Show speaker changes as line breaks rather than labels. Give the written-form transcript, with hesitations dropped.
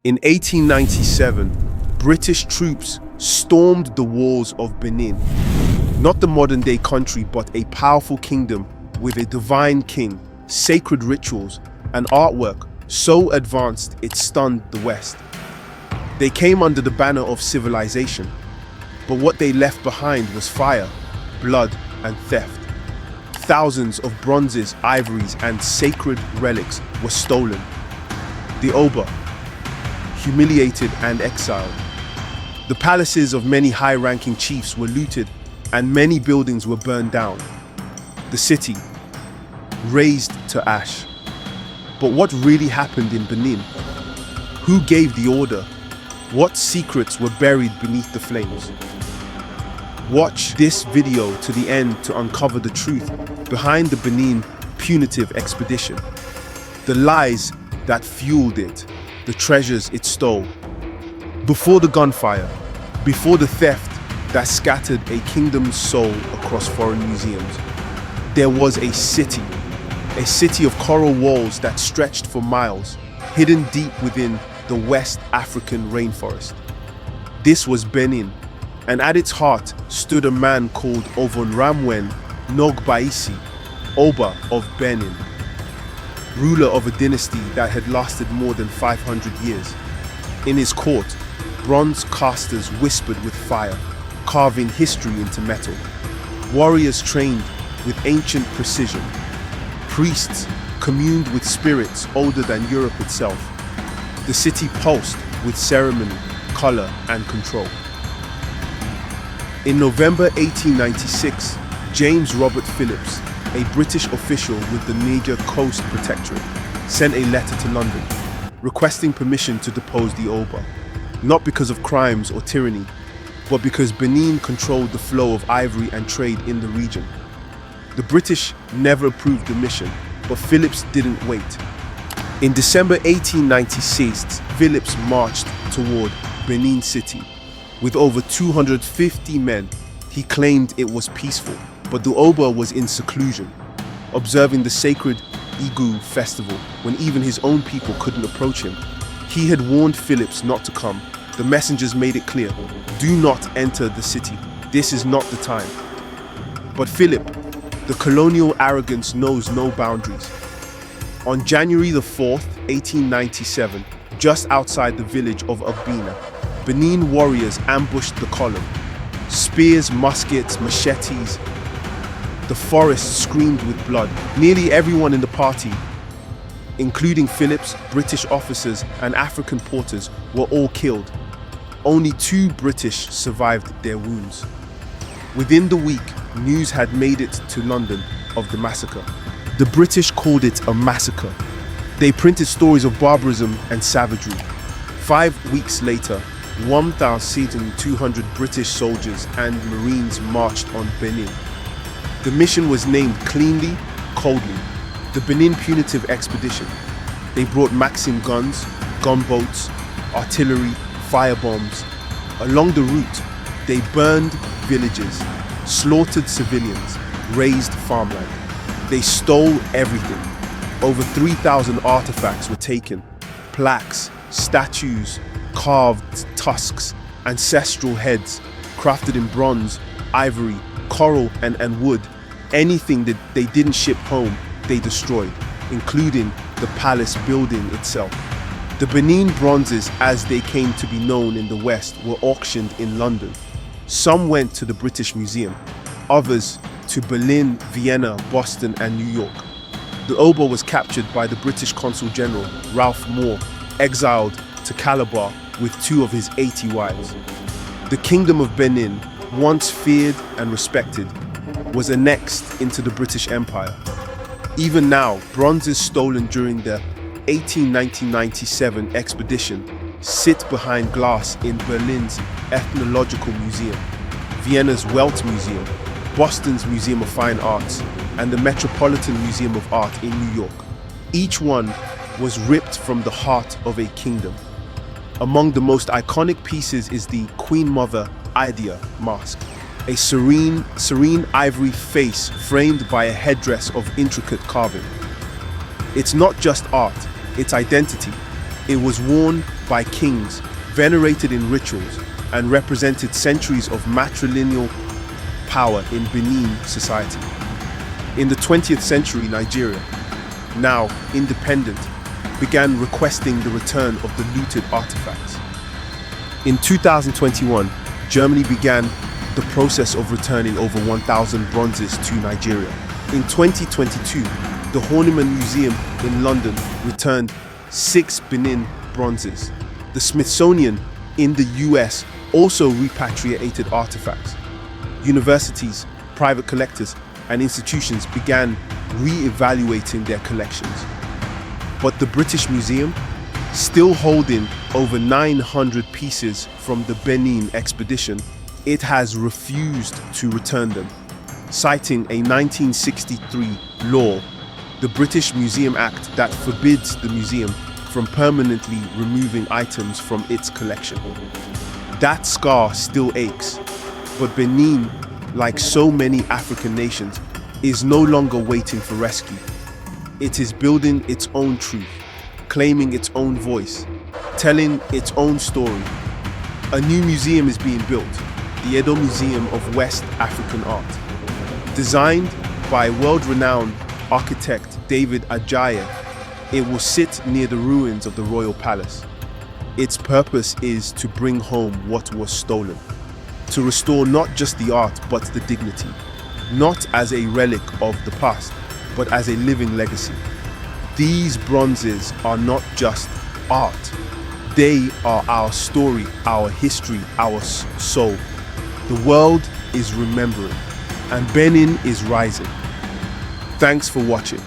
In 1897, British troops stormed the walls of Benin, not the modern-day country, but a powerful kingdom with a divine king, sacred rituals, and artwork so advanced it stunned the West. They came under the banner of civilization, but what they left behind was fire, blood, and theft. Thousands of bronzes, ivories, and sacred relics were stolen. The Oba, humiliated and exiled. The palaces of many high-ranking chiefs were looted and many buildings were burned down. The city, razed to ash. But what really happened in Benin? Who gave the order? What secrets were buried beneath the flames? Watch this video to the end to uncover the truth behind the Benin Punitive Expedition, the lies that fueled it, the treasures it stole. Before the gunfire, before the theft that scattered a kingdom's soul across foreign museums, there was a city of coral walls that stretched for miles, hidden deep within the West African rainforest. This was Benin, and at its heart stood a man called Ovonramwen Nogbaisi, Oba of Benin, ruler of a dynasty that had lasted more than 500 years. In his court, bronze casters whispered with fire, carving history into metal. Warriors trained with ancient precision. Priests communed with spirits older than Europe itself. The city pulsed with ceremony, color, and control. In November 1896, James Robert Phillips, a British official with the Niger Coast Protectorate, sent a letter to London, requesting permission to depose the Oba, not because of crimes or tyranny, but because Benin controlled the flow of ivory and trade in the region. The British never approved the mission, but Phillips didn't wait. In December 1896, Phillips marched toward Benin City. With over 250 men, he claimed it was peaceful, but the Oba was in seclusion, observing the sacred Igu festival when even his own people couldn't approach him. He had warned Phillips not to come. The messengers made it clear, do not enter the city. This is not the time. But Philip, the colonial arrogance knows no boundaries. On January the 4th, 1897, just outside the village of Abina, Benin warriors ambushed the column. Spears, muskets, machetes. The forest screamed with blood. Nearly everyone in the party, including Phillips, British officers, and African porters, were all killed. Only 2 British survived their wounds. Within the week, news had made it to London of the massacre. The British called it a massacre. They printed stories of barbarism and savagery. 5 weeks later, 1,200 British soldiers and Marines marched on Benin. The mission was named cleanly, coldly, the Benin Punitive Expedition. They brought Maxim guns, gunboats, artillery, firebombs. Along the route, they burned villages, slaughtered civilians, razed farmland. They stole everything. Over 3,000 artifacts were taken. Plaques, statues, carved tusks, ancestral heads, crafted in bronze, ivory, coral, and wood. Anything that they didn't ship home, they destroyed, including the palace building itself. The Benin Bronzes, as they came to be known in the West, were auctioned in London. Some went to the British Museum, others to Berlin, Vienna, Boston, and New York. The Oba was captured by the British Consul General, Ralph Moore, exiled to Calabar with 2 of his 80 wives. The Kingdom of Benin, once feared and respected, was annexed into the British Empire. Even now, bronzes stolen during the 1897 expedition sit behind glass in Berlin's Ethnological Museum, Vienna's Welt Museum, Boston's Museum of Fine Arts, and the Metropolitan Museum of Art in New York. Each one was ripped from the heart of a kingdom. Among the most iconic pieces is the Queen Mother Idia mask, a serene ivory face framed by a headdress of intricate carving. It's not just art, it's identity. It was worn by kings, venerated in rituals, and represented centuries of matrilineal power in Benin society. In the 20th century, Nigeria, now independent, began requesting the return of the looted artifacts. In 2021, Germany began the process of returning over 1,000 bronzes to Nigeria. In 2022, the Ovonramwen Museum in London returned 6 Benin Bronzes. The Smithsonian in the US also repatriated artifacts. Universities, private collectors, and institutions began re-evaluating their collections. But the British Museum, still holding over 900 pieces from the Benin Expedition, it has refused to return them, citing a 1963 law, the British Museum Act, that forbids the museum from permanently removing items from its collection. That scar still aches, but Benin, like so many African nations, is no longer waiting for rescue. It is building its own truth, claiming its own voice, telling its own story. A new museum is being built, the Edo Museum of West African Art. Designed by world-renowned architect David Ajayi, it will sit near the ruins of the royal palace. Its purpose is to bring home what was stolen, to restore not just the art but the dignity, not as a relic of the past, but as a living legacy. These bronzes are not just art. They are our story, our history, our soul. The world is remembering, and Benin is rising. Thanks for watching.